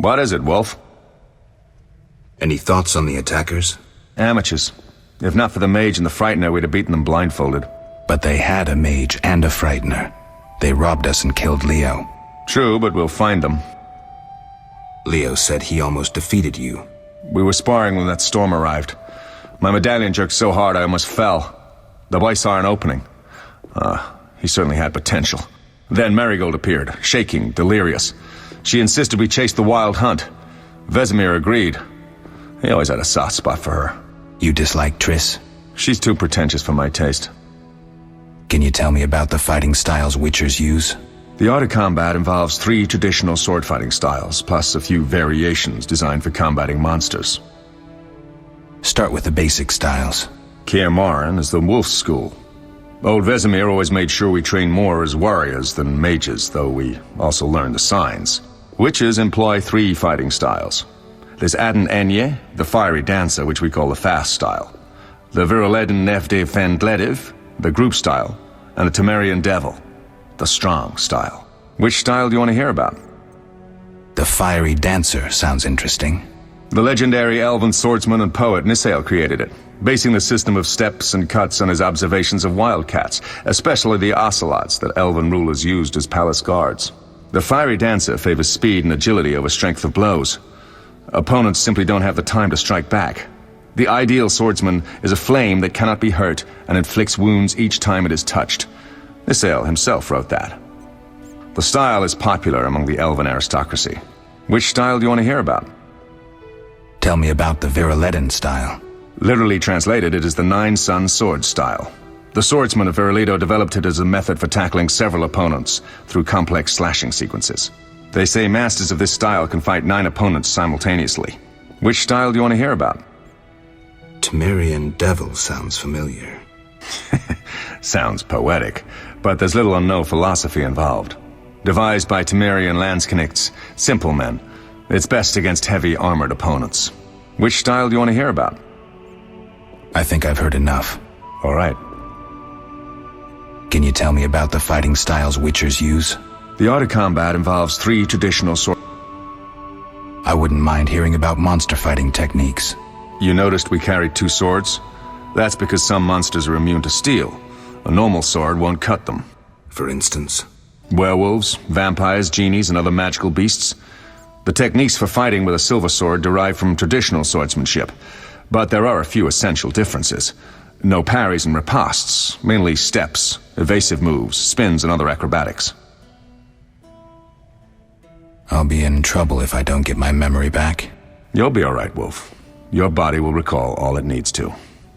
What is it, Wolf? Any thoughts on the attackers? Amateurs. If not for the mage and the frightener, we'd have beaten them blindfolded. But they had a mage and a frightener. They robbed us and killed Leo. True, but we'll find them. Leo said he almost defeated you. We were sparring when that storm arrived. My medallion jerked so hard I almost fell. The boy saw an opening. He certainly had potential. Then Marigold appeared, shaking, delirious. She insisted we chase the wild hunt. Vesemir agreed. He always had a soft spot for her. You dislike Triss? She's too pretentious for my taste. Can you tell me about the fighting styles Witchers use? The art of combat involves 3 traditional sword-fighting styles, plus a few variations designed for combating monsters. Start with the basic styles. Kaer Morhen is the wolf school. Old Vesemir always made sure we train more as warriors than mages, though we also learned the signs. Witches employ 3 fighting styles. There's Aden Enye, the fiery dancer, which we call the fast style. The Viruleden Nefde Fendlediv, the group style. And the Temerian Devil, the strong style. Which style do you want to hear about? The fiery dancer sounds interesting. The legendary elven swordsman and poet Nissael created it, basing the system of steps and cuts on his observations of wildcats, especially the ocelots that elven rulers used as palace guards. The fiery dancer favors speed and agility over strength of blows. Opponents simply don't have the time to strike back. The ideal swordsman is a flame that cannot be hurt and inflicts wounds each time it is touched. Nissael himself wrote that. The style is popular among the elven aristocracy. Which style do you want to hear about? Tell me about the Viruleden style. Literally translated, it is the Nine-Sun sword style. The swordsmen of Viruledo developed it as a method for tackling several opponents through complex slashing sequences. They say masters of this style can fight 9 opponents simultaneously. Which style do you want to hear about? Temerian Devil sounds familiar. Sounds poetic, but there's little or no philosophy involved. Devised by Temerian Landsknechts, simple men. It's best against heavy armored opponents. Which style do you want to hear about? I think I've heard enough. All right. Can you tell me about the fighting styles Witchers use? The art of combat involves 3 traditional swords. I wouldn't mind hearing about monster fighting techniques. You noticed we carried 2 swords? That's because some monsters are immune to steel. A normal sword won't cut them. For instance? Werewolves, vampires, genies, and other magical beasts. The techniques for fighting with a silver sword derive from traditional swordsmanship, but there are a few essential differences. No parries and ripostes, mainly steps, evasive moves, spins, and other acrobatics. I'll be in trouble if I don't get my memory back. You'll be all right, Wolf. Your body will recall all it needs to.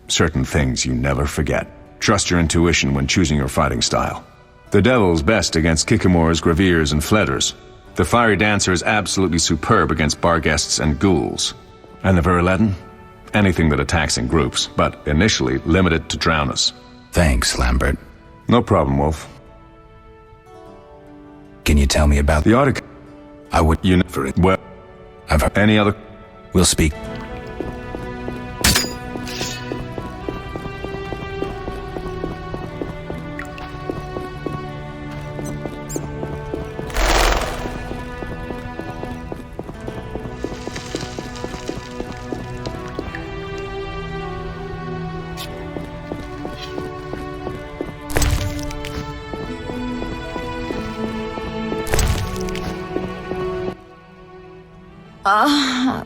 Certain things you never forget. Trust your intuition when choosing your fighting style. The Devil's best against Kikimors, Graviers, and Fledders. The Fiery Dancer is absolutely superb against Barghests and Ghouls. And the Viruleden? Anything that attacks in groups, but initially limited to drowners. Thanks, Lambert. No problem, Wolf. Can you tell me about the Arctic? I would... You never... Well... I've heard... Any other... We'll speak. Oh.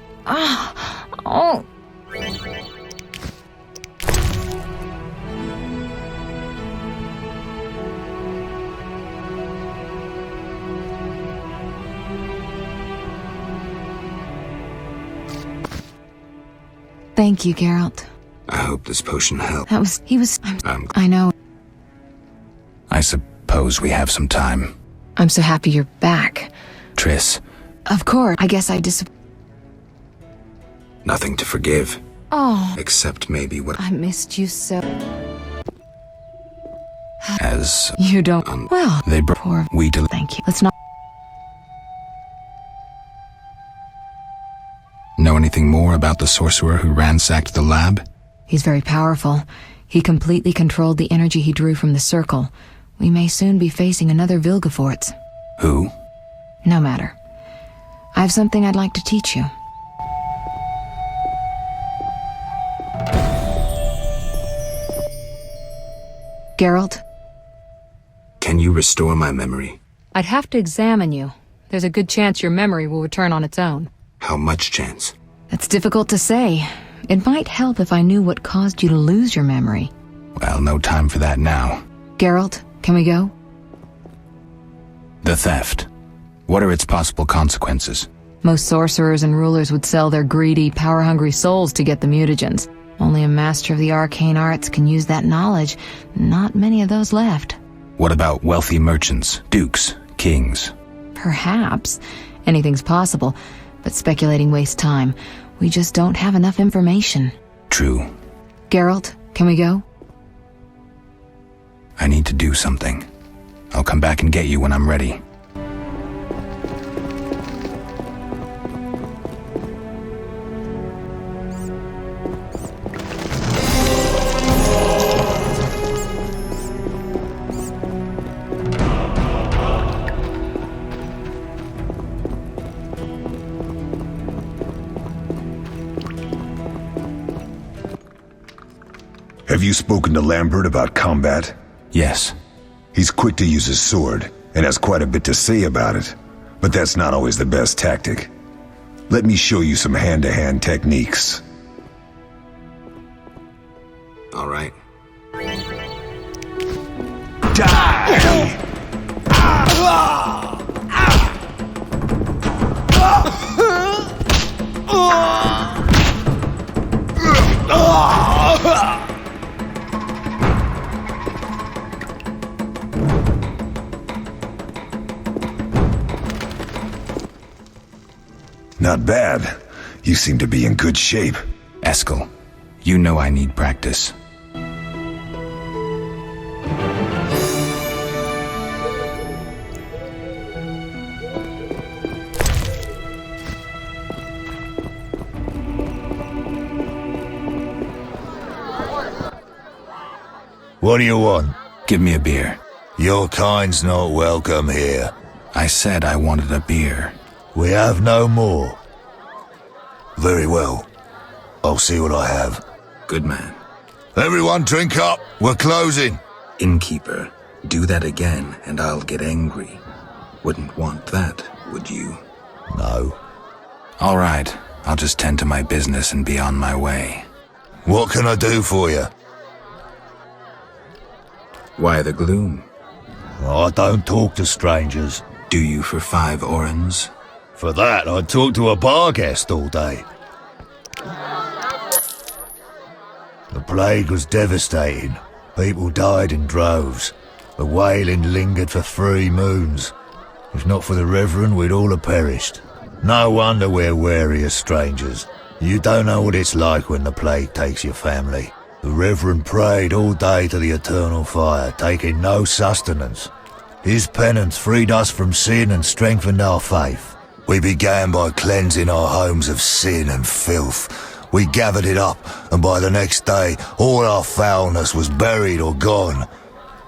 Thank you, Geralt. I hope this potion helped. I know. I suppose we have some time. I'm so happy you're back. Triss. Of course. I guess I Nothing to forgive. Oh. Except maybe what... I missed you so... As... You don't... Well... They poor... Thank you. Let's not... Know anything more about the sorcerer who ransacked the lab? He's very powerful. He completely controlled the energy he drew from the circle. We may soon be facing another Vilgefortz. Who? No matter. I have something I'd like to teach you. Geralt? Can you restore my memory? I'd have to examine you. There's a good chance your memory will return on its own. How much chance? That's difficult to say. It might help if I knew what caused you to lose your memory. Well, no time for that now. Geralt, can we go? The theft. What are its possible consequences? Most sorcerers and rulers would sell their greedy, power-hungry souls to get the mutagens. Only a master of the arcane arts can use that knowledge. Not many of those left. What about wealthy merchants, dukes, kings? Perhaps. Anything's possible, but speculating wastes time. We just don't have enough information. True. Geralt, can we go? I need to do something. I'll come back and get you when I'm ready. Have you spoken to Lambert about combat? Yes. He's quick to use his sword, and has quite a bit to say about it. But that's not always the best tactic. Let me show you some hand-to-hand techniques. All right. Die! Not bad. You seem to be in good shape. Eskel, you know I need practice. What do you want? Give me a beer. Your kind's not welcome here. I said I wanted a beer. We have no more. Very well. I'll see what I have. Good man. Everyone drink up. We're closing. Innkeeper, do that again and I'll get angry. Wouldn't want that, would you? No. All right, I'll just tend to my business and be on my way. What can I do for you? Why the gloom? I don't talk to strangers. Do you for 5 orens? For that, I'd talk to a bar guest all day. The plague was devastating. People died in droves. The wailing lingered for 3 moons. If not for the Reverend, we'd all have perished. No wonder we're wary of strangers. You don't know what it's like when the plague takes your family. The Reverend prayed all day to the eternal fire, taking no sustenance. His penance freed us from sin and strengthened our faith. We began by cleansing our homes of sin and filth. We gathered it up, and by the next day, all our foulness was buried or gone.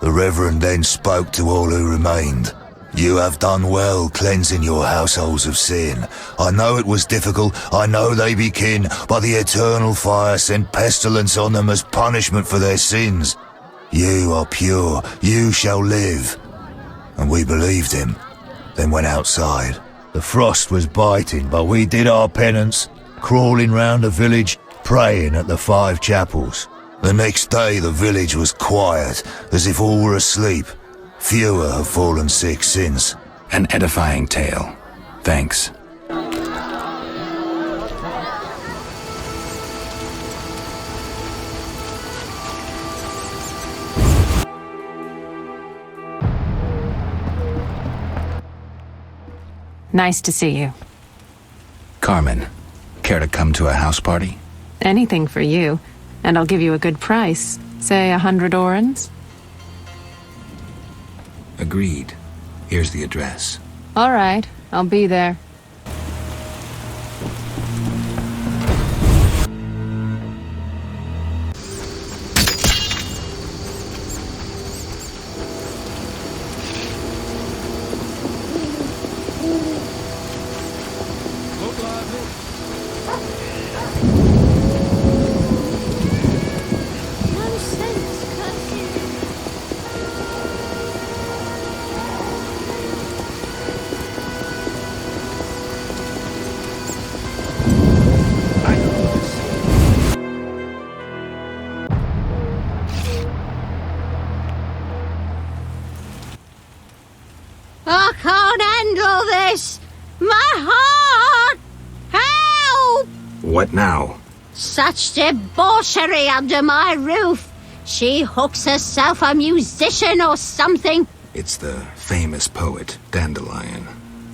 The Reverend then spoke to all who remained. You have done well cleansing your households of sin. I know it was difficult, I know they be kin, but the eternal fire sent pestilence on them as punishment for their sins. You are pure, you shall live. And we believed him, then went outside. The frost was biting, but we did our penance, crawling round the village, praying at the 5 chapels. The next day the village was quiet, as if all were asleep. Fewer have fallen sick since. An edifying tale. Thanks. Nice to see you. Carmen, care to come to a house party? Anything for you, and I'll give you a good price. Say 100 orens? Agreed. Here's the address. All right, I'll be there. handle this! My heart! Help! What now? Such debauchery under my roof. She hooks herself a musician or something. It's the famous poet, Dandelion.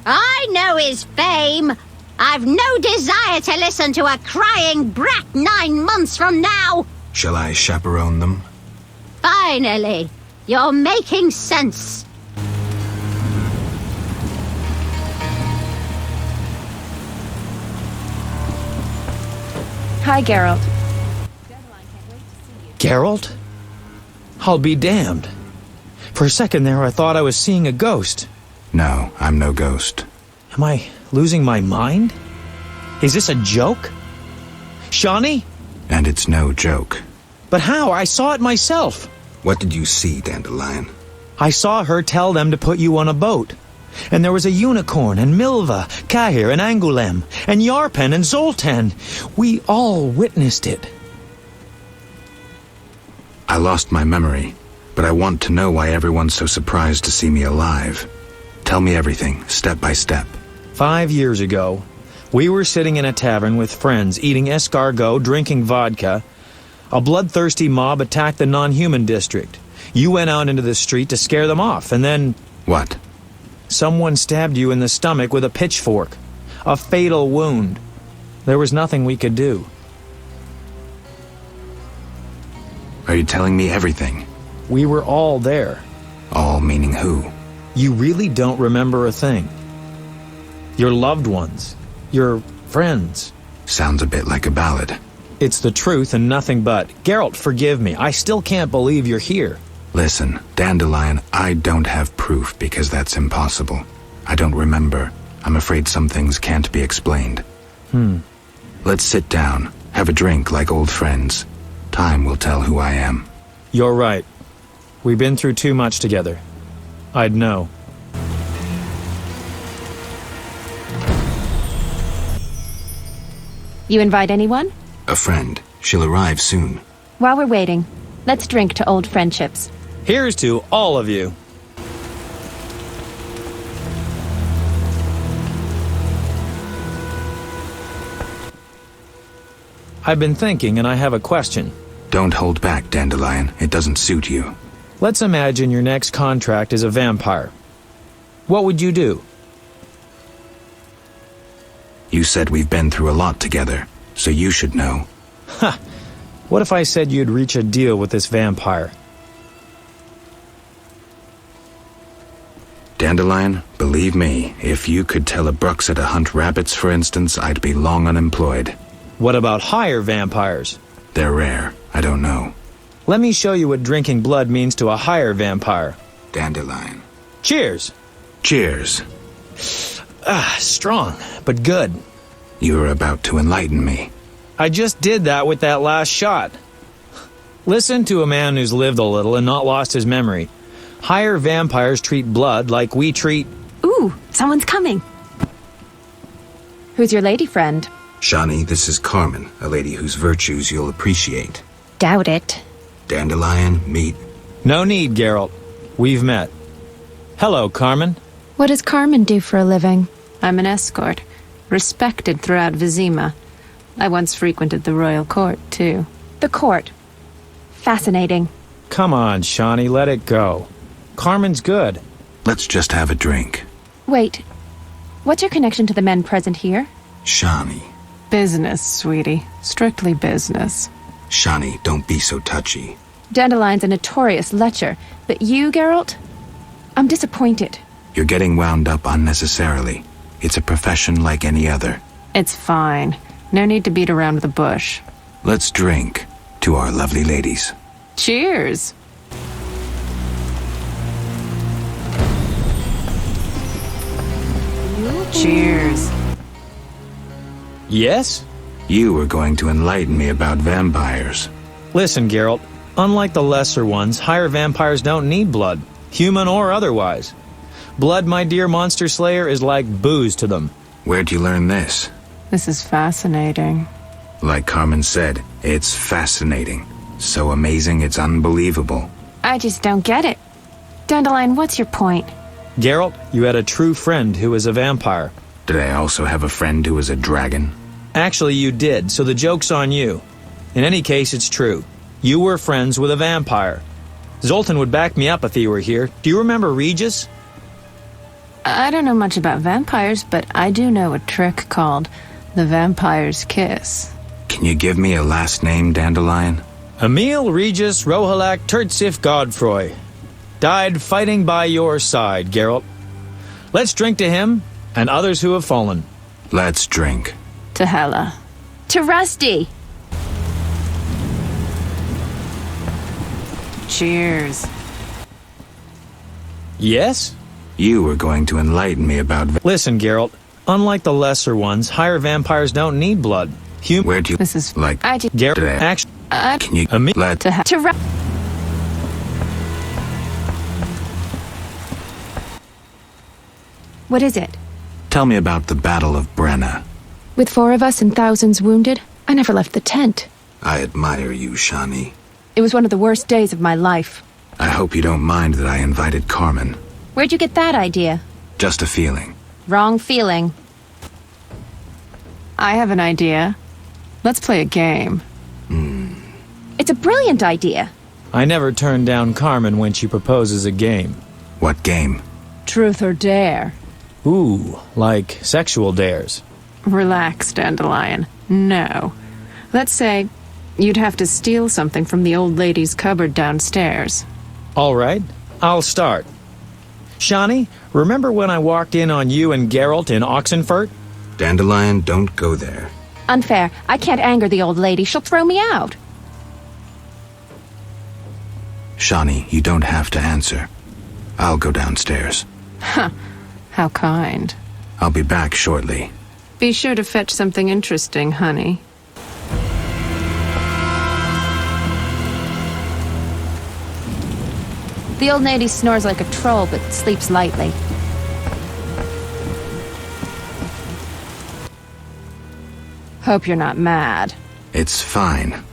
I know his fame. I've no desire to listen to a crying brat 9 months from now. Shall I chaperone them? Finally, you're making sense. Hi, Geralt. Geralt? I'll be damned. For a second there, I thought I was seeing a ghost. No, I'm no ghost. Am I losing my mind? Is this a joke? Shani? And it's no joke. But how? I saw it myself. What did you see, Dandelion? I saw her tell them to put you on a boat. And there was a unicorn, and Milva, Cahir, and Angulem, and Yarpen, and Zoltan. We all witnessed it. I lost my memory, but I want to know why everyone's so surprised to see me alive. Tell me everything, step by step. 5 years ago, we were sitting in a tavern with friends, eating escargot, drinking vodka. A bloodthirsty mob attacked the non-human district. You went out into the street to scare them off, and then... What? Someone stabbed you in the stomach with a pitchfork. A fatal wound. There was nothing we could do. Are you telling me everything? We were all there. All meaning who? You really don't remember a thing. Your loved ones. Your friends. Sounds a bit like a ballad. It's the truth and nothing but. Geralt, forgive me. I still can't believe you're here. Listen, Dandelion, I don't have proof because that's impossible. I don't remember. I'm afraid some things can't be explained. Let's sit down, have a drink like old friends. Time will tell who I am. You're right. We've been through too much together. I'd know. You invite anyone? A friend. She'll arrive soon. While we're waiting, let's drink to old friendships. Here's to all of you. I've been thinking, and I have a question. Don't hold back, Dandelion. It doesn't suit you. Let's imagine your next contract is a vampire. What would you do? You said we've been through a lot together, so you should know. Ha! What if I said you'd reach a deal with this vampire? Dandelion, believe me, if you could tell a Bruxa to hunt rabbits, for instance, I'd be long unemployed. What about higher vampires? They're rare. I don't know. Let me show you what drinking blood means to a higher vampire. Dandelion. Cheers! Cheers. Strong, but good. You are about to enlighten me. I just did that with that last shot. Listen to a man who's lived a little and not lost his memory. Higher vampires treat blood like we treat... Ooh, someone's coming. Who's your lady friend? Shani, this is Carmen, a lady whose virtues you'll appreciate. Doubt it. Dandelion, meet... No need, Geralt. We've met. Hello, Carmen. What does Carmen do for a living? I'm an escort, respected throughout Vizima. I once frequented the royal court, too. The court. Fascinating. Come on, Shani, let it go. Carmen's good. Let's just have a drink. Wait, what's your connection to the men present here? Shani. Business, sweetie. Strictly business. Shani, don't be so touchy. Dandelion's a notorious lecher, but you, Geralt? I'm disappointed. You're getting wound up unnecessarily. It's a profession like any other. It's fine. No need to beat around the bush. Let's drink to our lovely ladies. Cheers! Cheers. Yes? You were going to enlighten me about vampires. Listen, Geralt. Unlike the lesser ones, higher vampires don't need blood, human or otherwise. Blood, my dear monster slayer, is like booze to them. Where'd you learn this? This is fascinating. Like Carmen said, it's fascinating. So amazing it's unbelievable. I just don't get it. Dandelion, what's your point? Geralt, you had a true friend who was a vampire. Did I also have a friend who was a dragon? Actually, you did, so the joke's on you. In any case, it's true. You were friends with a vampire. Zoltan would back me up if he were here. Do you remember Regis? I don't know much about vampires, but I do know a trick called the vampire's kiss. Can you give me a last name, Dandelion? Emil Regis Rohalak Tertsif Godfroy. Died fighting by your side, Geralt. Let's drink to him and others who have fallen. Let's drink. To Hela. To Rusty. Cheers. Yes? You were going to enlighten me about... Listen, Geralt. Unlike the lesser ones, higher vampires don't need blood. Where do you... This is... Like... Geralt, Today. actually... Can you... Let... What is it? Tell me about the Battle of Brenna. With 4 of us and thousands wounded, I never left the tent. I admire you, Shani. It was one of the worst days of my life. I hope you don't mind that I invited Carmen. Where'd you get that idea? Just a feeling. Wrong feeling. I have an idea. Let's play a game. It's a brilliant idea. I never turn down Carmen when she proposes a game. What game? Truth or dare? Ooh, like sexual dares. Relax, Dandelion. No. Let's say you'd have to steal something from the old lady's cupboard downstairs. All right, I'll start. Shani, remember when I walked in on you and Geralt in Oxenfurt? Dandelion, don't go there. Unfair. I can't anger the old lady. She'll throw me out. Shani, you don't have to answer. I'll go downstairs. How kind. I'll be back shortly. Be sure to fetch something interesting, honey. The old lady snores like a troll, but sleeps lightly. Hope you're not mad. It's fine.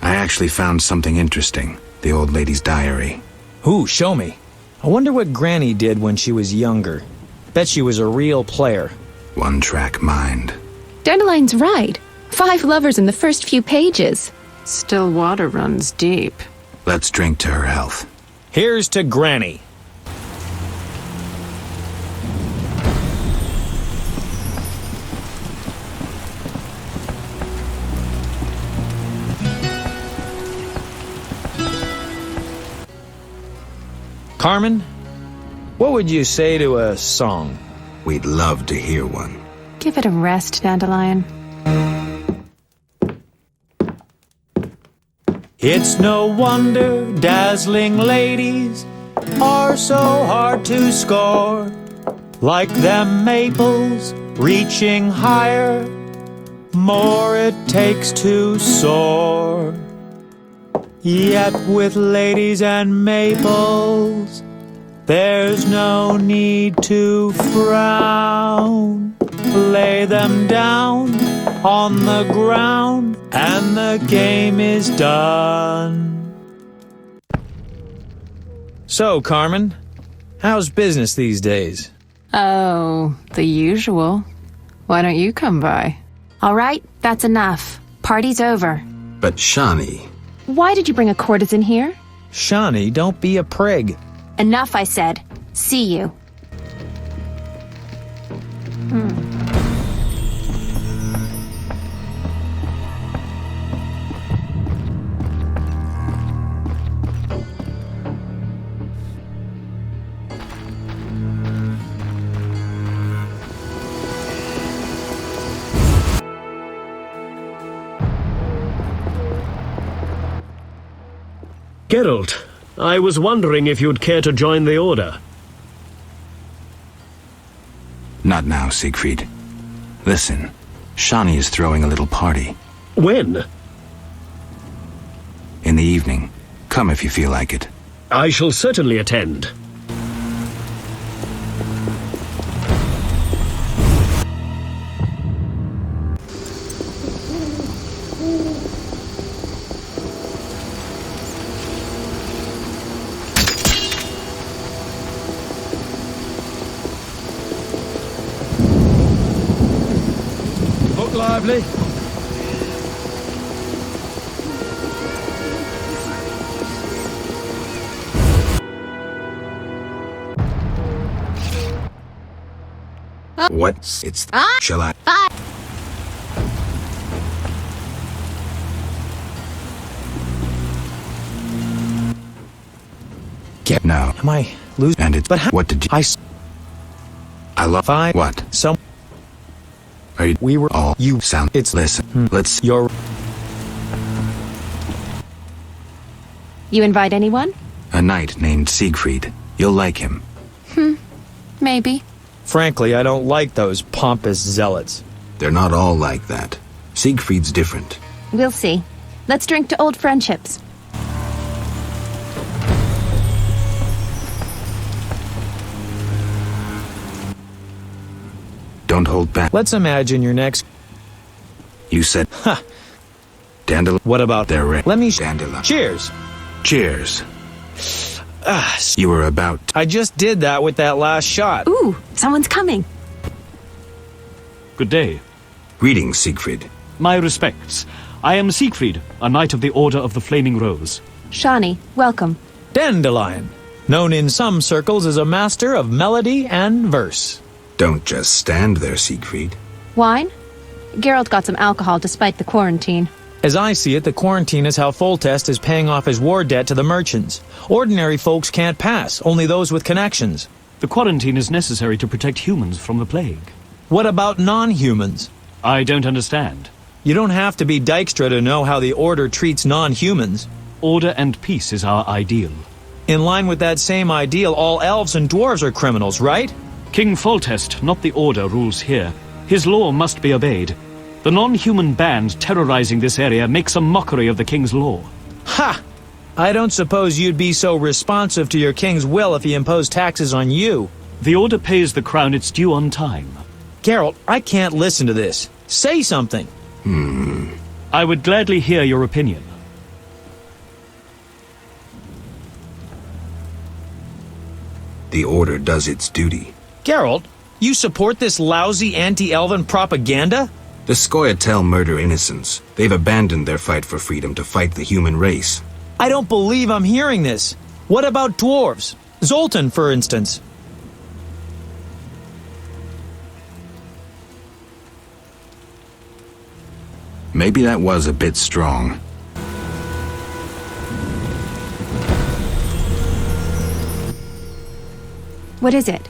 I actually found something interesting. The old lady's diary. Ooh, show me. I wonder what Granny did when she was younger. Bet she was a real player. One-track mind. Dandelion's right. 5 lovers in the first few pages. Still water runs deep. Let's drink to her health. Here's to Granny. Carmen, what would you say to a song? We'd love to hear one. Give it a rest, Dandelion. It's no wonder dazzling ladies are so hard to score. Like them maples reaching higher, more it takes to soar. Yet with ladies and maples, there's no need to frown. Lay them down on the ground, and the game is done. So, Carmen, how's business these days? Oh, the usual. Why don't you come by? All right, that's enough. Party's over. But Shani... Why did you bring a courtesan here? Shani, don't be a prig. Enough, I said. See you. Geralt, I was wondering if you'd care to join the Order. Not now, Siegfried. Listen, Shani is throwing a little party. When? In the evening. Come if you feel like it. I shall certainly attend. lively. What? It's... Shall I? Get now. Am I losing? And it's... But how? What did you... I love... What? Some... Are you... We were all... You sound... It's... Listen. Let's... You're... You invite anyone? A knight named Siegfried. You'll like him. Maybe. Frankly, I don't like those pompous zealots. They're not all like that. Siegfried's different. We'll see. Let's drink to old friendships. Don't hold back. Let's imagine your next... You said... Ha! Dandelion. What about... They're red. Let me... Dandelion. Cheers! Cheers. You were about... I just did that with that last shot. Ooh, someone's coming. Good day. Greetings, Siegfried. My respects. I am Siegfried, a knight of the Order of the Flaming Rose. Shani, welcome. Dandelion, known in some circles as a master of melody and verse. Don't just stand there, Siegfried. Wine? Geralt got some alcohol despite the quarantine. As I see it, the quarantine is how Foltest is paying off his war debt to the merchants. Ordinary folks can't pass, only those with connections. The quarantine is necessary to protect humans from the plague. What about non-humans? I don't understand. You don't have to be Dijkstra to know how the Order treats non-humans. Order and peace is our ideal. In line with that same ideal, all elves and dwarves are criminals, right? King Foltest, not the Order, rules here. His law must be obeyed. The non-human band terrorizing this area makes a mockery of the king's law. Ha! I don't suppose you'd be so responsive to your king's will if he imposed taxes on you. The Order pays the crown its due on time. Geralt, I can't listen to this. Say something. I would gladly hear your opinion. The Order does its duty. Geralt, you support this lousy anti-elven propaganda? The Scoia'tael murder innocents. They've abandoned their fight for freedom to fight the human race. I don't believe I'm hearing this. What about dwarves? Zoltan, for instance. Maybe that was a bit strong. What is it?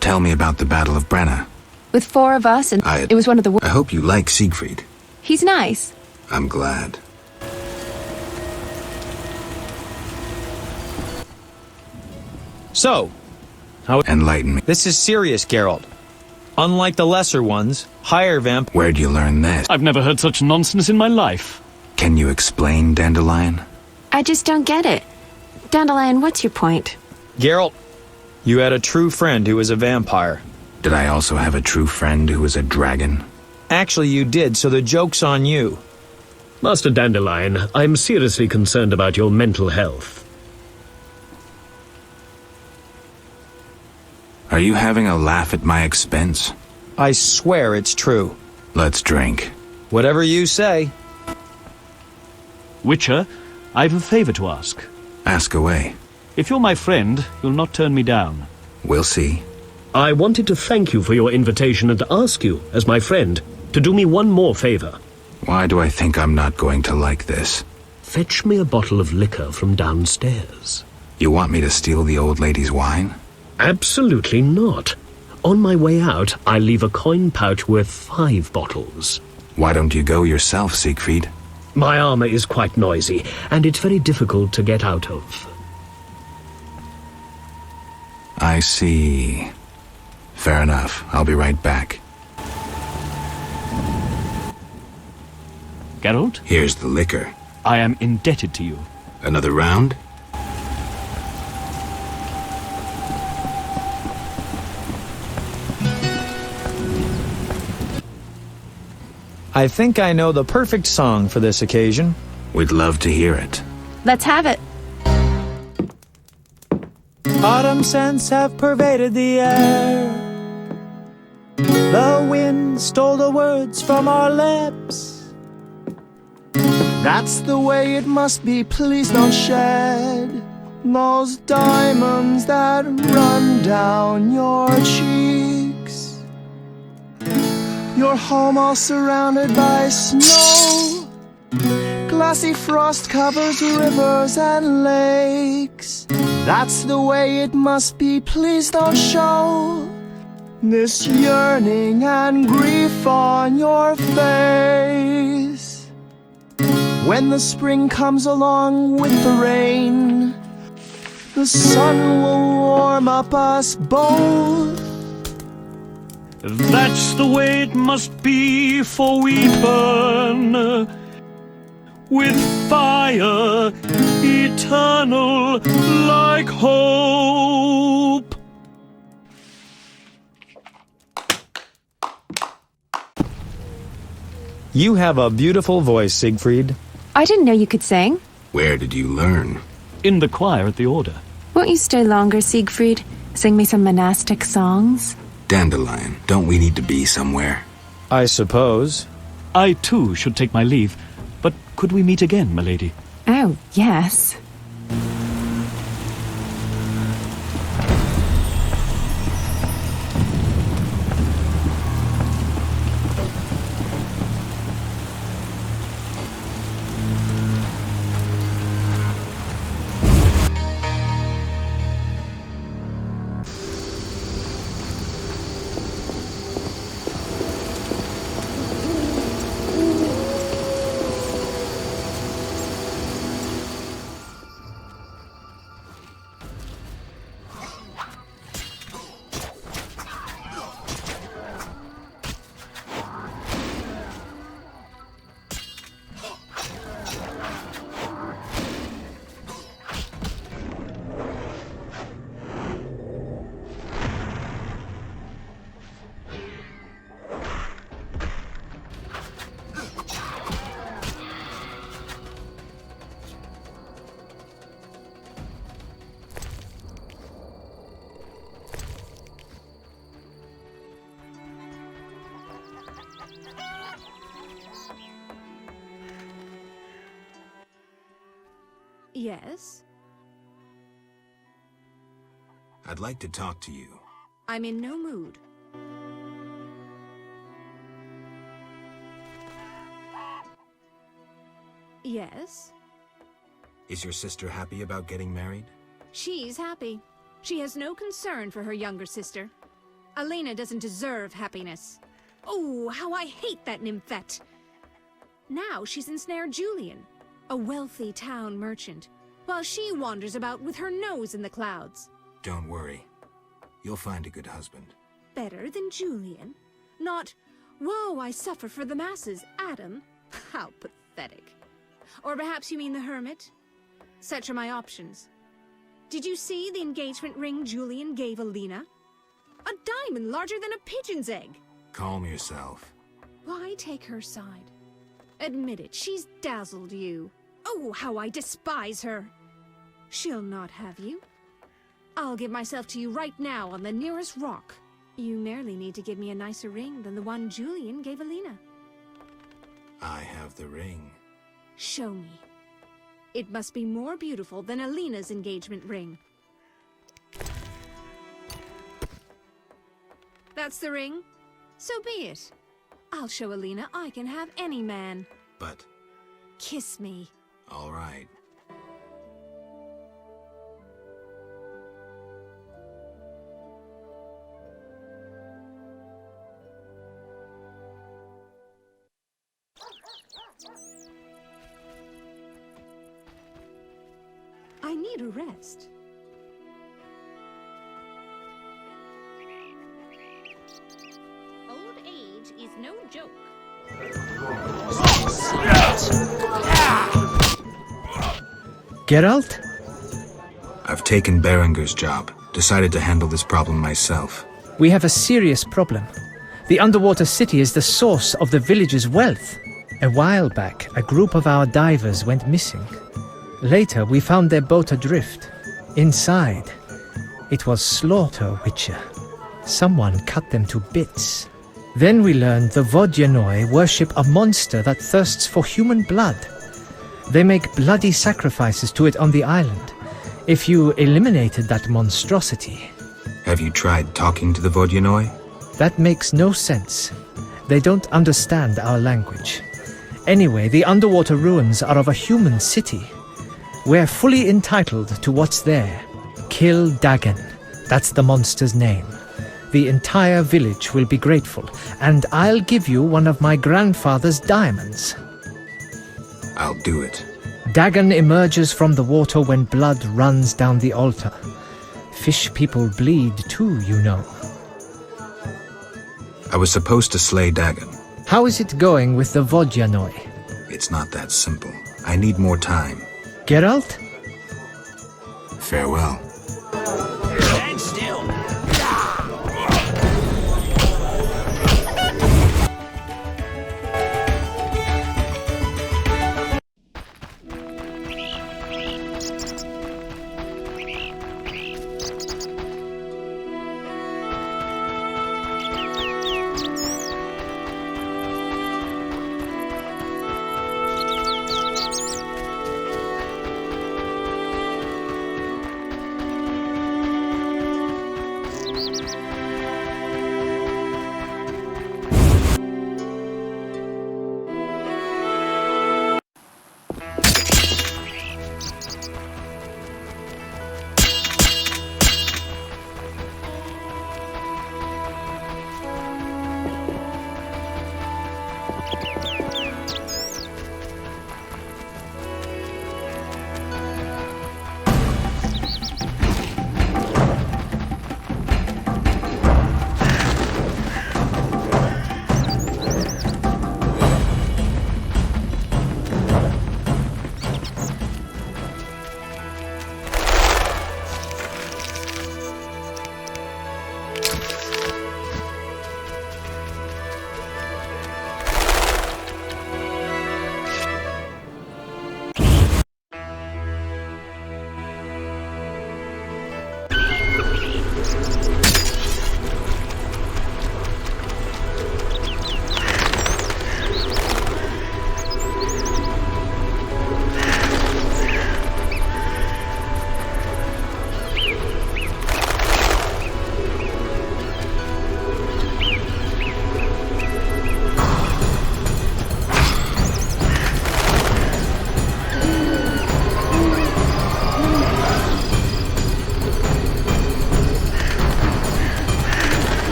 Tell me about the Battle of Brenna. With 4 of us, and it was one of the... I hope you like Siegfried. He's nice. I'm glad. So, how... Enlighten me. This is serious, Geralt. Unlike the lesser ones, higher vamp... Where'd you learn this? I've never heard such nonsense in my life. Can you explain, Dandelion? I just don't get it. Dandelion, what's your point? Geralt, you had a true friend who was a vampire. Did I also have a true friend who was a dragon? Actually, you did, so the joke's on you. Master Dandelion, I'm seriously concerned about your mental health. Are you having a laugh at my expense? I swear it's true. Let's drink. Whatever you say. Witcher, I've a favor to ask. Ask away. If you're my friend, you'll not turn me down. We'll see. I wanted to thank you for your invitation and to ask you, as my friend, to do me one more favor. Why do I think I'm not going to like this? Fetch me a bottle of liquor from downstairs. You want me to steal the old lady's wine? Absolutely not. On my way out, I leave a coin pouch worth 5 bottles. Why don't you go yourself, Siegfried? My armor is quite noisy, and it's very difficult to get out of. I see. Fair enough. I'll be right back. Geralt, Here's the liquor. I am indebted to you. Another round? I think I know the perfect song for this occasion. We'd love to hear it. Let's have it. Autumn scents have pervaded the air. The wind stole the words from our lips. That's the way it must be, please don't shed those diamonds that run down your cheeks. Your home all surrounded by snow. Glassy frost covers rivers and lakes. That's the way it must be, please don't show this yearning and grief on your face. When the spring comes along with the rain, the sun will warm up us both. That's the way it must be, for we burn with fire eternal like hope. You have a beautiful voice, Siegfried. I didn't know you could sing. Where did you learn? In the choir at the Order. Won't you stay longer, Siegfried? Sing me some monastic songs? Dandelion, don't we need to be somewhere? I suppose. I too should take my leave, but could we meet again, milady? Oh, yes. Yes? I'd like to talk to you. I'm in no mood. Yes? Is your sister happy about getting married? She's happy. She has no concern for her younger sister. Elena doesn't deserve happiness. Oh, how I hate that nymphette! Now she's ensnared Julian, a wealthy town merchant, while she wanders about with her nose in the clouds. Don't worry. You'll find a good husband. Better than Julian? Not, woe, I suffer for the masses, Adam? How pathetic. Or perhaps you mean the hermit? Such are my options. Did you see the engagement ring Julian gave Elena? A diamond larger than a pigeon's egg. Calm yourself. Why take her side? Admit it, she's dazzled you. Oh, how I despise her. She'll not have you. I'll give myself to you right now on the nearest rock. You merely need to give me a nicer ring than the one Julian gave Elena. I have the ring. Show me. It must be more beautiful than Elena's engagement ring. That's the ring? So be it. I'll show Elena I can have any man. But... Kiss me. All right. I need a rest. Old age is no joke. Geralt? I've taken Berenger's job. Decided to handle this problem myself. We have a serious problem. The underwater city is the source of the village's wealth. A while back, a group of our divers went missing. Later, we found their boat adrift. Inside, it was Slaughter Witcher. Someone cut them to bits. Then we learned the Vodyanoi worship a monster that thirsts for human blood. They make bloody sacrifices to it on the island. If you eliminated that monstrosity... Have you tried talking to the Vodyanoi? That makes no sense. They don't understand our language. Anyway, the underwater ruins are of a human city. We're fully entitled to what's there. Kill Dagon. That's the monster's name. The entire village will be grateful, and I'll give you one of my grandfather's diamonds. I'll do it. Dagon emerges from the water when blood runs down the altar. Fish people bleed too, you know. I was supposed to slay Dagon. How is it going with the Vodyanoi? It's not that simple. I need more time. Geralt? Farewell. Stand still!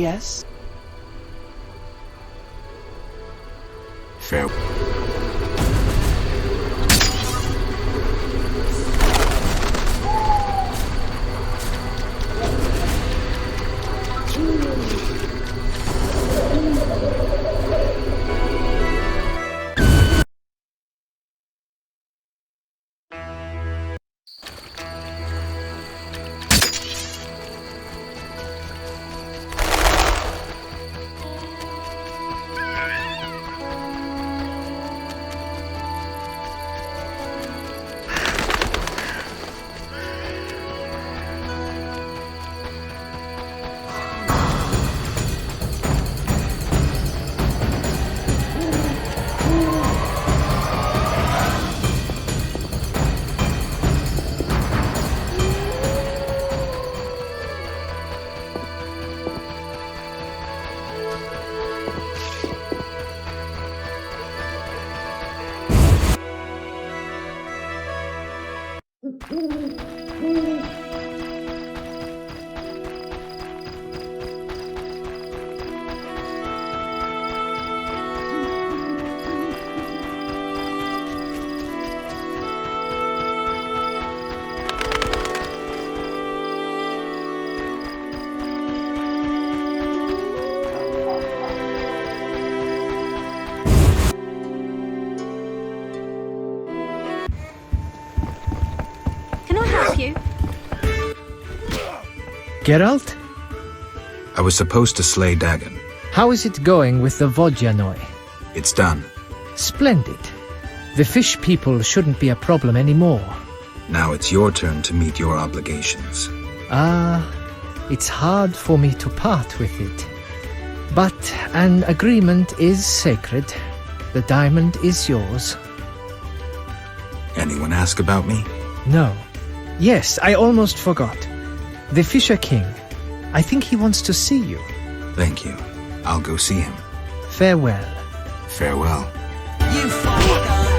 Yes? Fair. Geralt? I was supposed to slay Dagon. How is it going with the Vodyanoi? It's done. Splendid. The fish people shouldn't be a problem anymore. Now it's your turn to meet your obligations. It's hard for me to part with it. But an agreement is sacred. The diamond is yours. Anyone ask about me? No. Yes, I almost forgot. The Fisher King. I think he wants to see you. Thank you. I'll go see him. Farewell. Farewell. You fucking guys!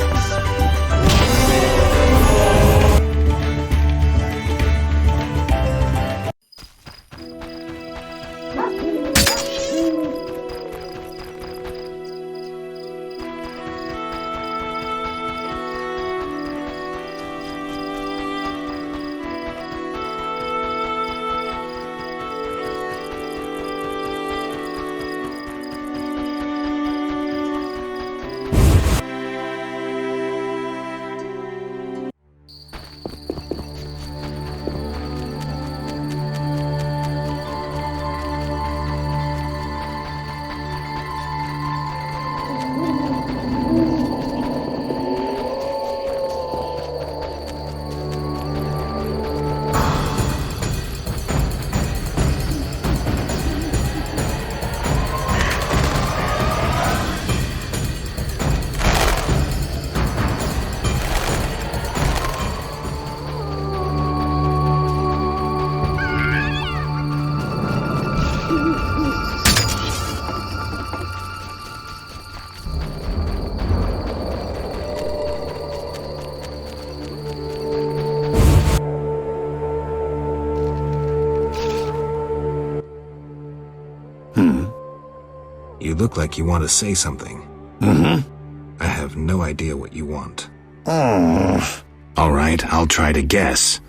You look like you want to say something. I have no idea what you want. All right, I'll try to guess.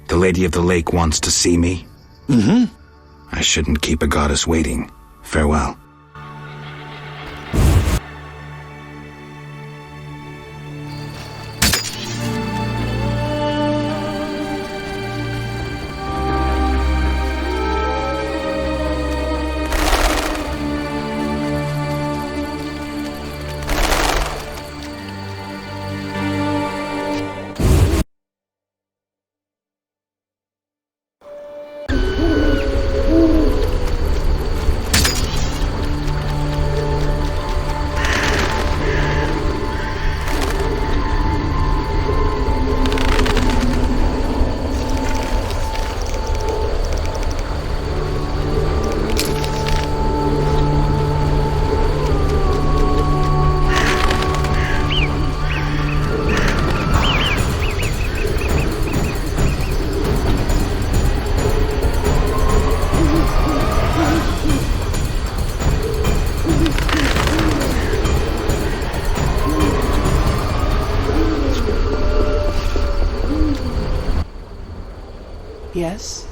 The Lady of the Lake wants to see me? I shouldn't keep a goddess waiting. Farewell. Yes?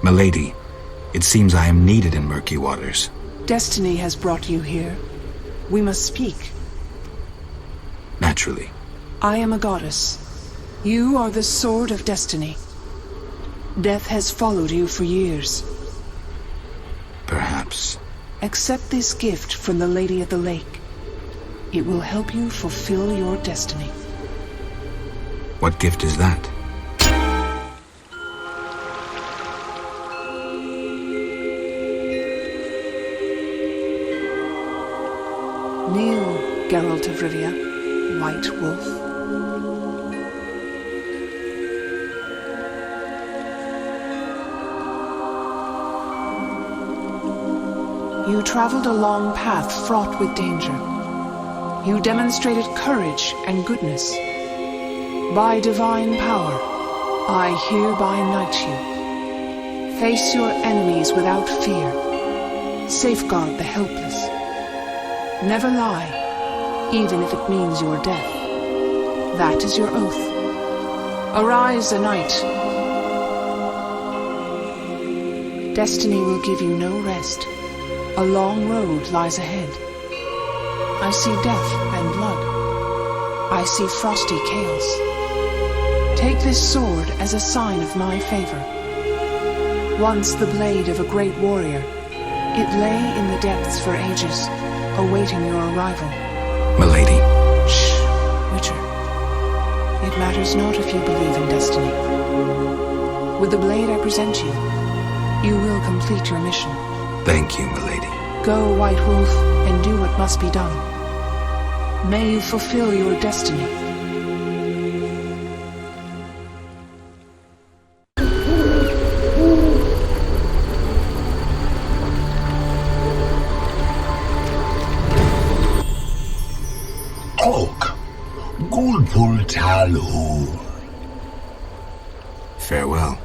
Milady, it seems I am needed in murky waters. Destiny has brought you here. We must speak. Naturally. I am a goddess. You are the Sword of Destiny. Death has followed you for years. Perhaps. Accept this gift from the Lady of the Lake. It will help you fulfill your destiny. What gift is that? Kneel, Geralt of Rivia, White Wolf. You traveled a long path fraught with danger. You demonstrated courage and goodness. By divine power, I hereby knight you. Face your enemies without fear. Safeguard the helpless. Never lie, even if it means your death. That is your oath. Arise a knight. Destiny will give you no rest. A long road lies ahead. I see death and blood. I see frosty chaos. Take this sword as a sign of my favor. Once the blade of a great warrior, it lay in the depths for ages, awaiting your arrival. Milady. Shh, Witcher. It matters not if you believe in destiny. With the blade I present you, you will complete your mission. Thank you, milady. Go, White Wolf, and do what must be done. May you fulfill your destiny. Farewell.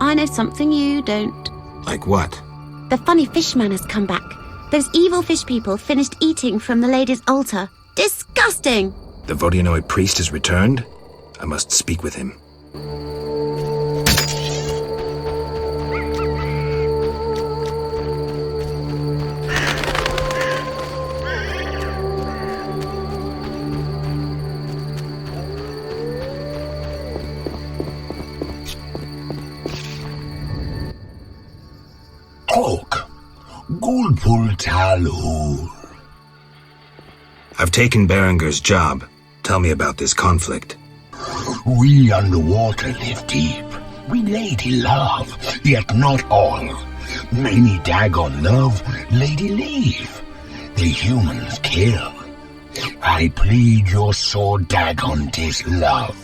I know something you don't. Like what? The funny fishman has come back. Those evil fish people finished eating from the lady's altar. Disgusting! The Vodyanoi priest has returned? I must speak with him. I've taken Berenger's job. Tell me about this conflict. We underwater live deep. We lady love, yet not all. Many Dagon love, lady leave. The humans kill. I plead your sword, Dagon, 'tis love.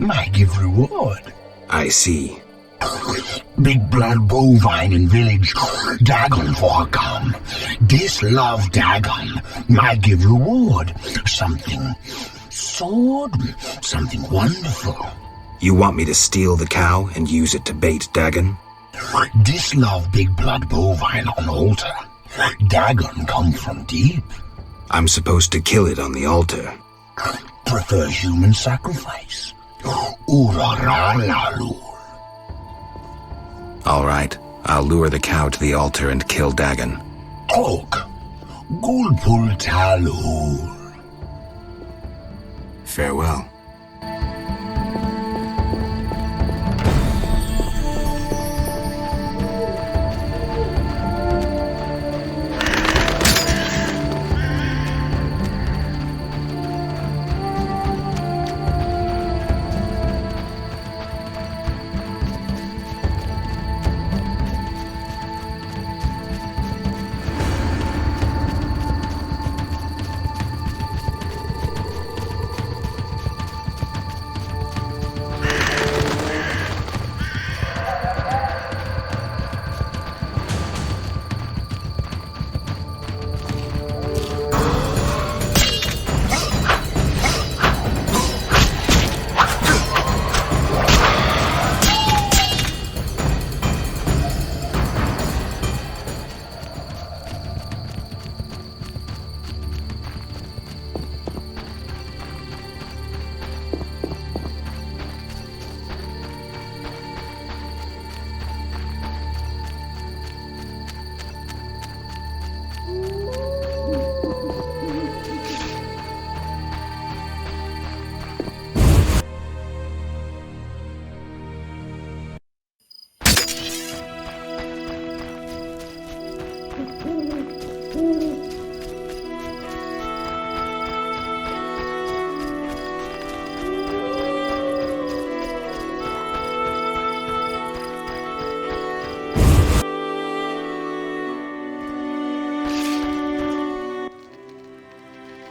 I give reward. I see. Big blood bovine in village, Dagon for her come. This love Dagon, I give reward. Something sword, something wonderful. You want me to steal the cow and use it to bait Dagon? This love big blood bovine on altar. Dagon come from deep. I'm supposed to kill it on the altar. Prefer human sacrifice. Uraralalu. All right, I'll lure the cow to the altar and kill Dagon. Tok, Gulpul Talur. Farewell.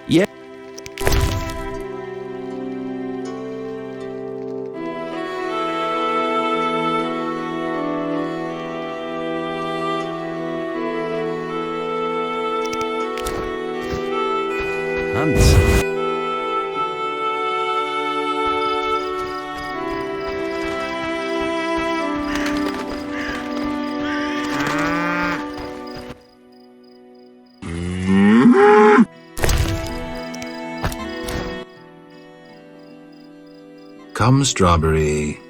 Yeah. Come, strawberry.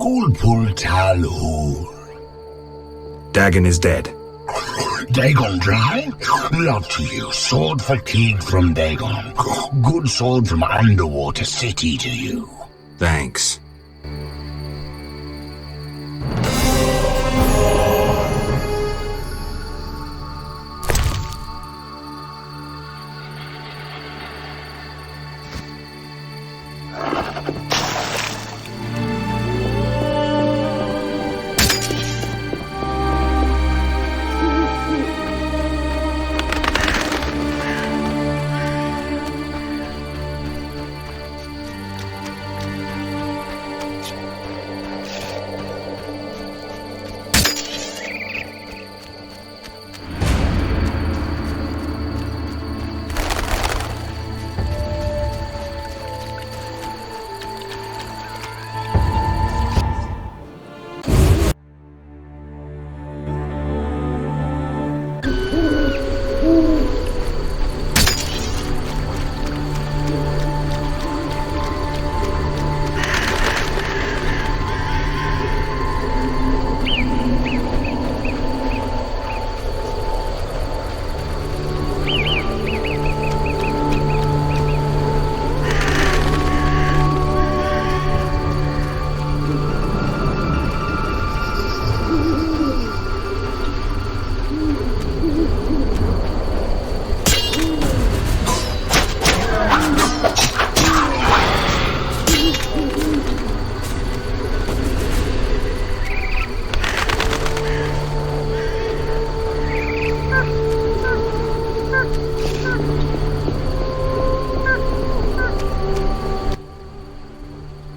Pul Talhul. Dagon is dead. Dagon dry? Love to you. Sword fatigue from Dagon. Good sword from underwater city to you. Thanks.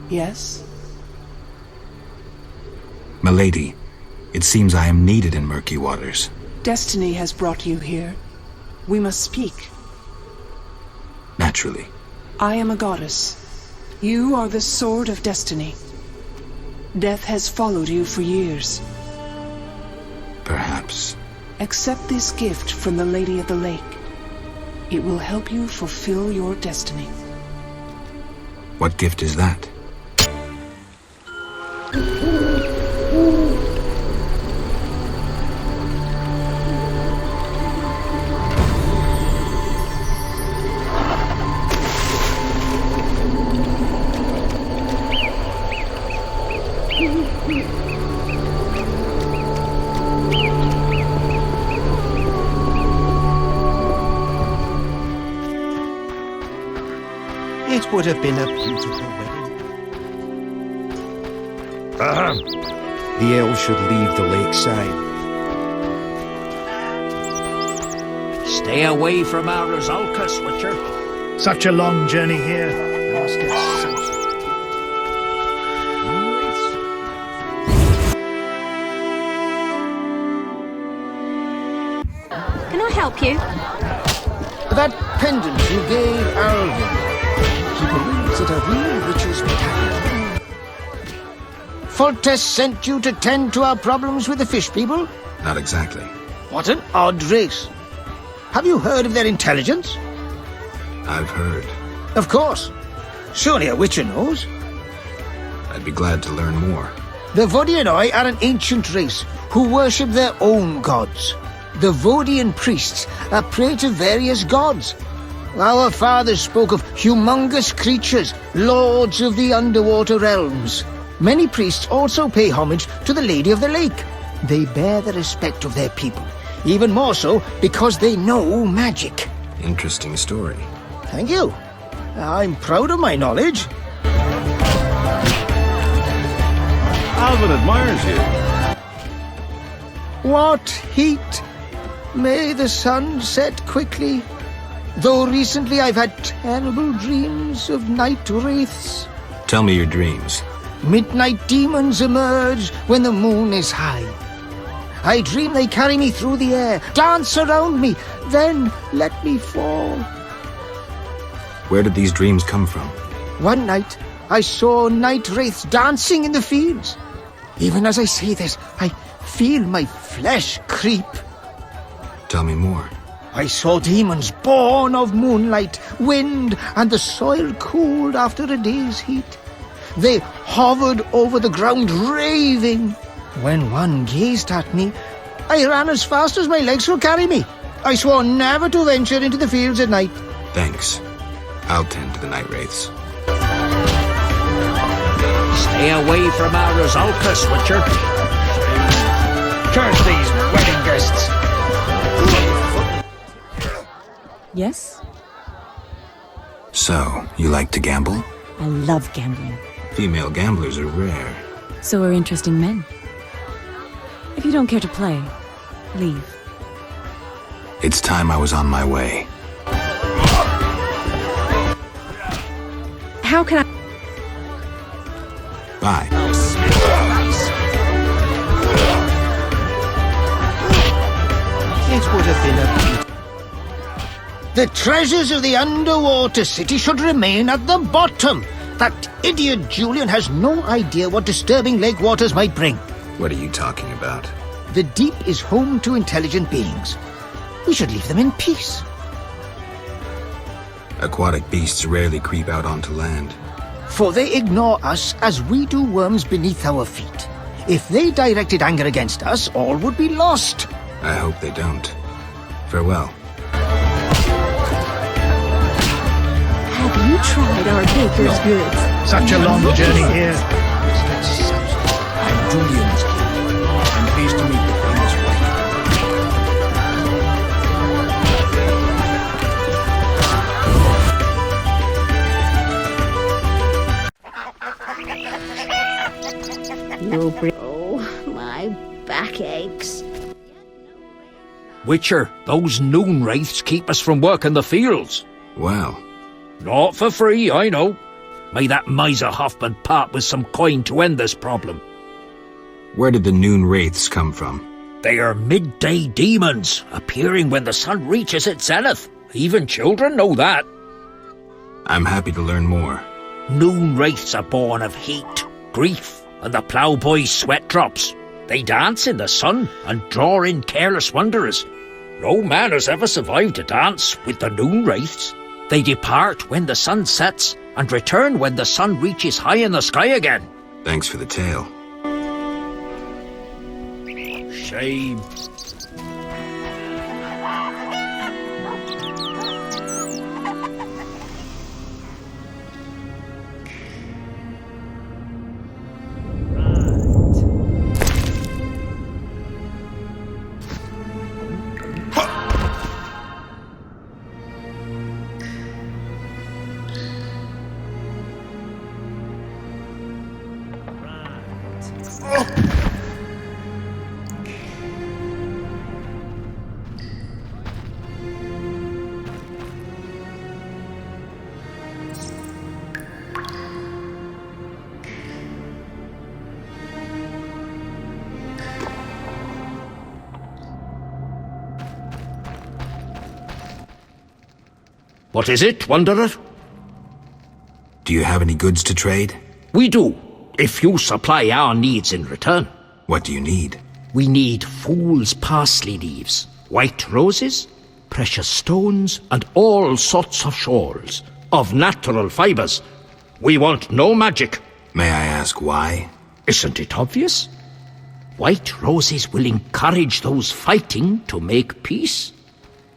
Yes? Milady, it seems I am needed in murky waters. Destiny has brought you here. We must speak. Naturally. I am a goddess. You are the sword of destiny. Death has followed you for years. Perhaps. Accept this gift from the Lady of the Lake. It will help you fulfill your destiny. What gift is that? It would have been a beautiful wedding. The elves should leave the lakeside. Stay away from our Rizalka, Switcher. Such a long journey here. I must get some. Can I help you? That pendant you gave Alvin. He believes it a real witch's battalion. Foltest sent you to tend to our problems with the fish people? Not exactly. What an odd race. Have you heard of their intelligence? I've heard. Of course. Surely a witcher knows. I'd be glad to learn more. The Vodyanoi are an ancient race who worship their own gods. The Vodian priests are prey to various gods. Our fathers spoke of humongous creatures, lords of the underwater realms. Many priests also pay homage to the Lady of the Lake. They bear the respect of their people, even more so because they know magic. Interesting story. Thank you. I'm proud of my knowledge. Alvin admires you. What heat! May the sun set quickly. Though recently I've had terrible dreams of night wraiths. Tell me your dreams. Midnight demons emerge when the moon is high. I dream they carry me through the air, dance around me, then let me fall. Where did these dreams come from? One night, I saw night wraiths dancing in the fields. Even as I say this, I feel my flesh creep. Tell me more. I saw demons born of moonlight, wind, and the soil cooled after a day's heat. They hovered over the ground, raving. When one gazed at me, I ran as fast as my legs could carry me. I swore never to venture into the fields at night. Thanks. I'll tend to the night wraiths. Stay away from our Rosalkas, Witcher. Curse these wedding guests. Yes? So, you like to gamble? I love gambling. Female gamblers are rare. So are interesting men. If you don't care to play, leave. It's time I was on my way. How can I... Bye. It would have been a... The treasures of the underwater city should remain at the bottom. That idiot Julian has no idea what disturbing lake waters might bring. What are you talking about? The deep is home to intelligent beings. We should leave them in peace. Aquatic beasts rarely creep out onto land. For they ignore us as we do worms beneath our feet. If they directed anger against us, all would be lost. I hope they don't. Farewell. Have you tried our baker's goods? Such a long journey here. I'm Julian's king. I'm pleased to meet the famous wife. Oh, my back aches. Witcher, those noon wraiths keep us from work in the fields. Well. Not for free, I know. May that miser Hoffman part with some coin to end this problem. Where did the noon wraiths come from? They are midday demons, appearing when the sun reaches its zenith. Even children know that. I'm happy to learn more. Noon wraiths are born of heat, grief, and the ploughboy's sweat drops. They dance in the sun and draw in careless wanderers. No man has ever survived a dance with the noon wraiths. They depart when the sun sets and return when the sun reaches high in the sky again. Thanks for the tale. Shame. What is it, Wanderer? Do you have any goods to trade? We do, if you supply our needs in return. What do you need? We need fool's parsley leaves, white roses, precious stones, and all sorts of shawls, of natural fibers. We want no magic. May I ask why? Isn't it obvious? White roses will encourage those fighting to make peace.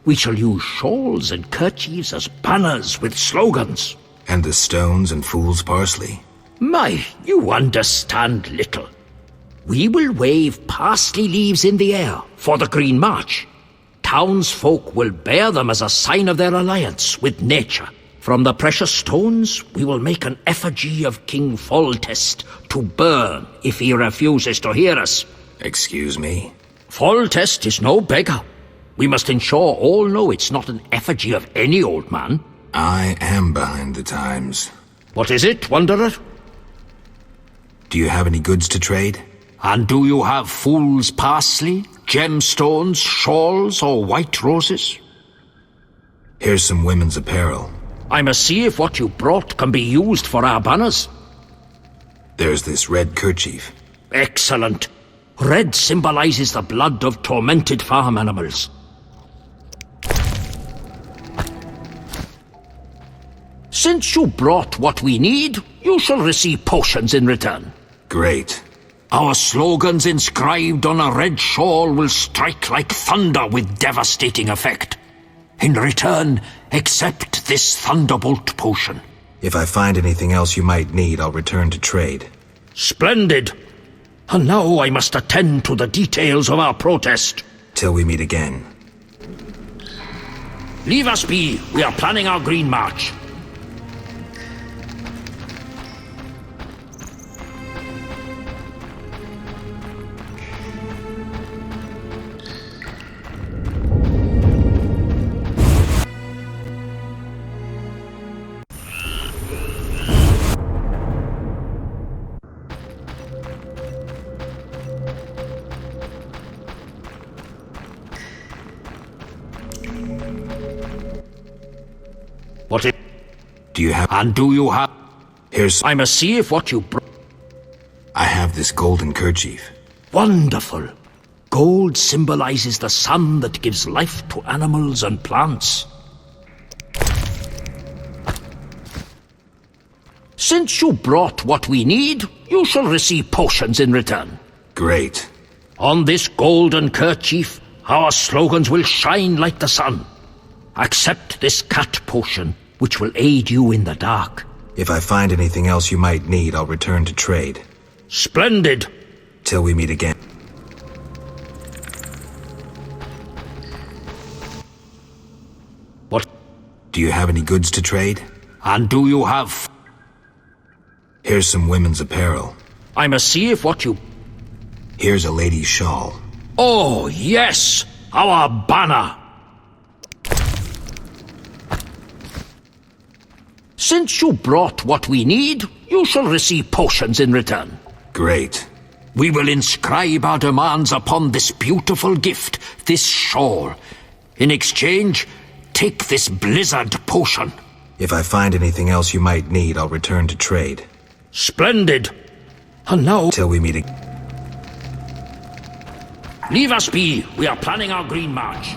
We shall use shawls and kerchiefs as banners with slogans. And the stones and fool's parsley? My, you understand little. We will wave parsley leaves in the air for the Green March. Townsfolk will bear them as a sign of their alliance with nature. From the precious stones, we will make an effigy of King Foltest to burn if he refuses to hear us. Excuse me? Foltest is no beggar. We must ensure all know it's not an effigy of any old man. I am behind the times. What is it, Wanderer? Do you have any goods to trade? And do you have fool's parsley, gemstones, shawls, or white roses? Here's some women's apparel. I must see if what you brought can be used for our banners. There's this red kerchief. Excellent. Red symbolizes the blood of tormented farm animals. Since you brought what we need, you shall receive potions in return. Great. Our slogans inscribed on a red shawl will strike like thunder with devastating effect. In return, accept this thunderbolt potion. If I find anything else you might need, I'll return to trade. Splendid. And now I must attend to the details of our protest. Till we meet again. Leave us be. We are planning our green march. What is... Do you have... And do you have... Here's... I must see if what you brought... I have this golden kerchief. Wonderful. Gold symbolizes the sun that gives life to animals and plants. Since you brought what we need, you shall receive potions in return. Great. On this golden kerchief, our slogans will shine like the sun. Accept this cat potion, which will aid you in the dark. If I find anything else you might need, I'll return to trade. Splendid. Till we meet again. What? Do you have any goods to trade? And do you have... Here's some women's apparel. I must see if what you... Here's a lady's shawl. Oh, yes! Our banner! Since you brought what we need, you shall receive potions in return. Great. We will inscribe our demands upon this beautiful gift, this shawl. In exchange, take this blizzard potion. If I find anything else you might need, I'll return to trade. Splendid. And now... Till we meet again. Leave us be. We are planning our green march.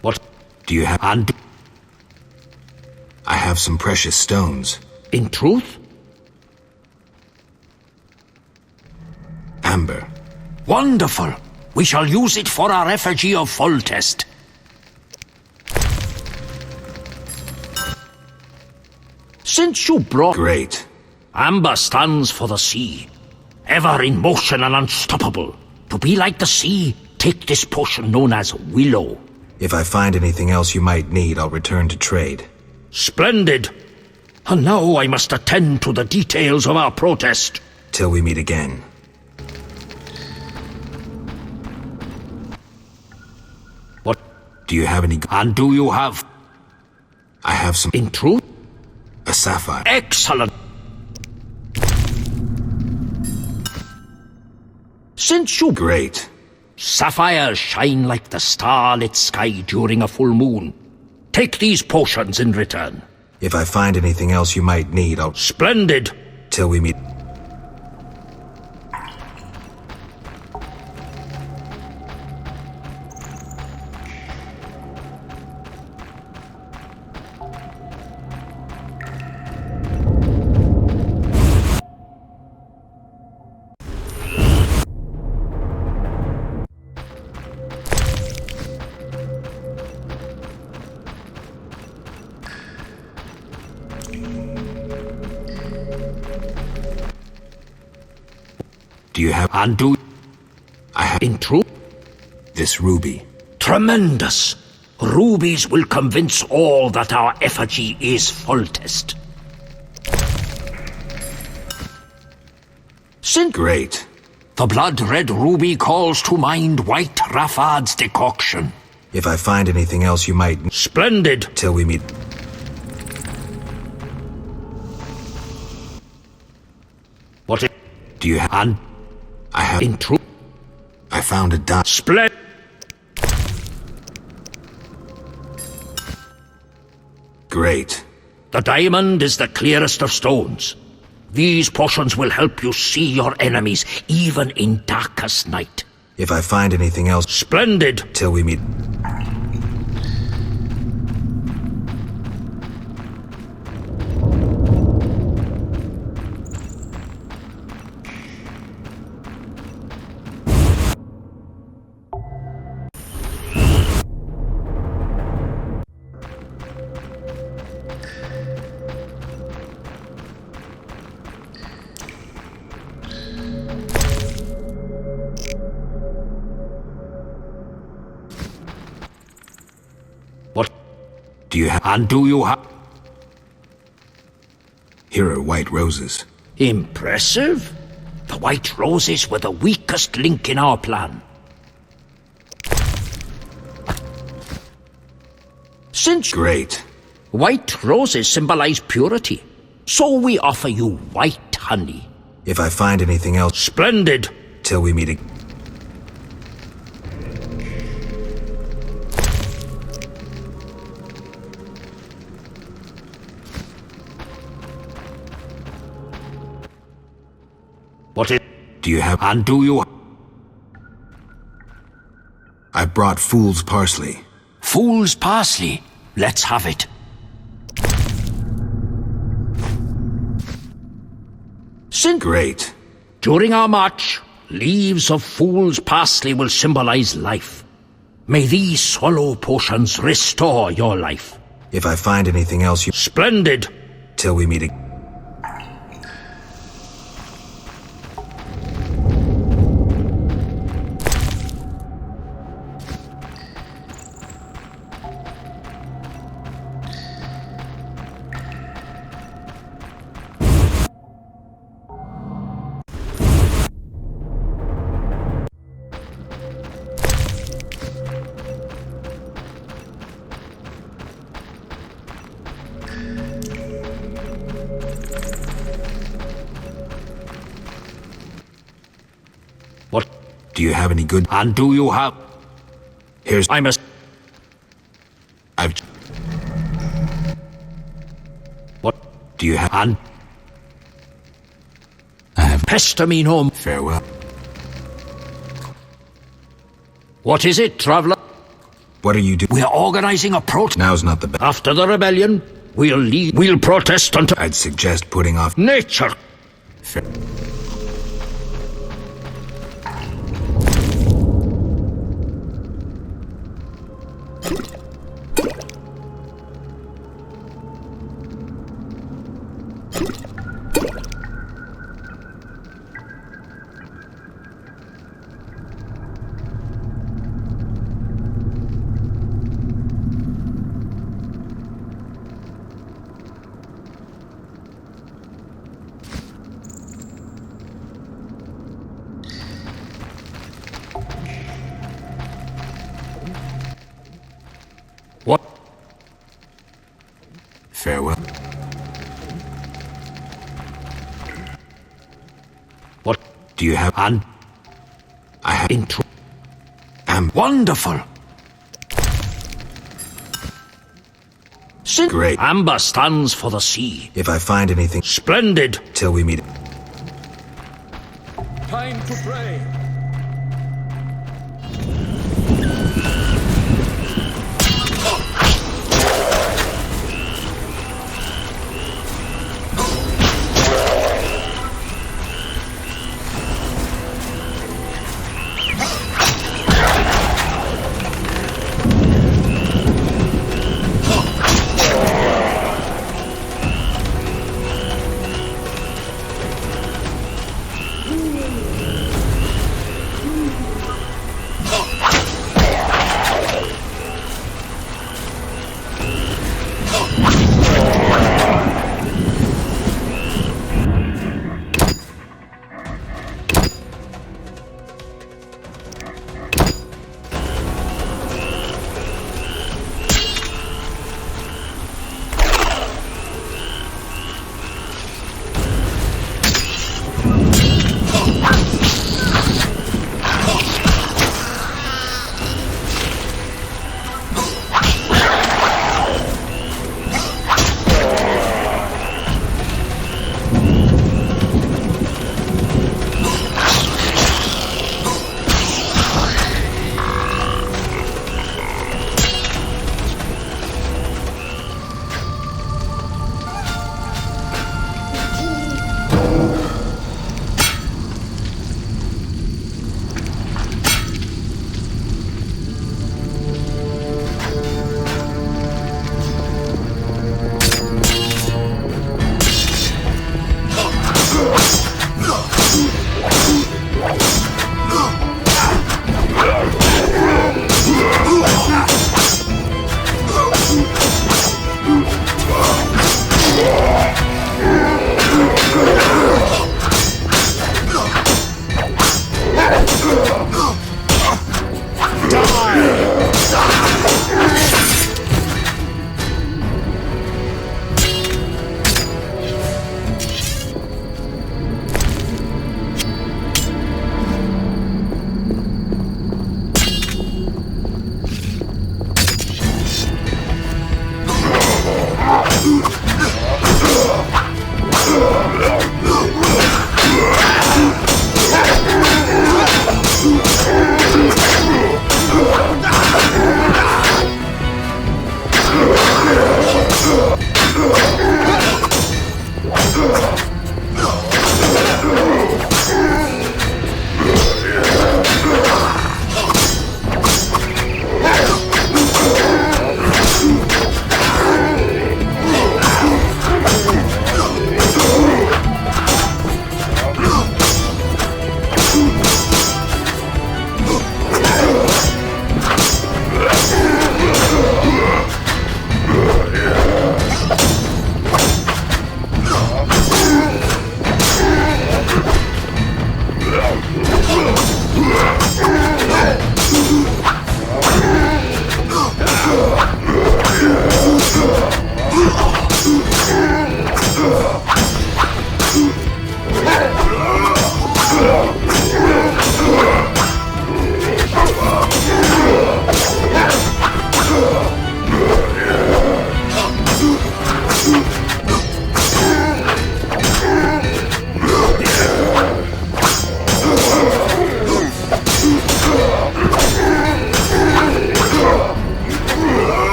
What do you have? And I have some precious stones. In truth? Amber. Wonderful. We shall use it for our effigy of Foltest. Since you brought... Great. Amber stands for the sea. Ever in motion and unstoppable. To be like the sea, take this potion known as Willow. If I find anything else you might need, I'll return to trade. Splendid. And now I must attend to the details of our protest. Till we meet again. What? Do you have any... And do you have... I have some... In truth? A sapphire. Excellent. Since you... Great. Sapphires shine like the starlit sky during a full moon. Take these potions in return. If I find anything else you might need, I'll... Splendid. Till we meet... Do you have... And do... I have... In truth? This ruby. Tremendous. Rubies will convince all that our effigy is Foltest. Since... Great. The blood-red ruby calls to mind White Raffard's decoction. If I find anything else you might... Splendid. Till we meet... What... Do you have... And I have... in truth, I found a diamond. Split. Great. The diamond is the clearest of stones. These portions will help you see your enemies, even in darkest night. If I find anything else... Splendid! Till we meet... What do you have? And do you have? Here are white roses. Impressive. The white roses were the weakest link in our plan. Since great. White roses symbolize purity, so we offer you white honey. If I find anything else... Splendid. Till we meet again. What is... Do you have... And do you... I brought fool's parsley. Fool's parsley? Let's have it. Great. During our march, leaves of fool's parsley will symbolize life. May these swallow potions restore your life. If I find anything else you... Splendid. Till we meet again. What? Do you have any good... And do you have... Here's... I must... I've... What? Do you have... And... I have... Pester me no... Farewell. What is it, traveler? What are you doing? We're organizing a protest. Now's not the best. After the rebellion, we'll leave... We'll protest until... I'd suggest putting off... Nature! What? Farewell. What? Do you have... And... I have... Intro... Wonderful. Great. Amber stands for the sea. If I find anything... Splendid. Till we meet... Time to pray.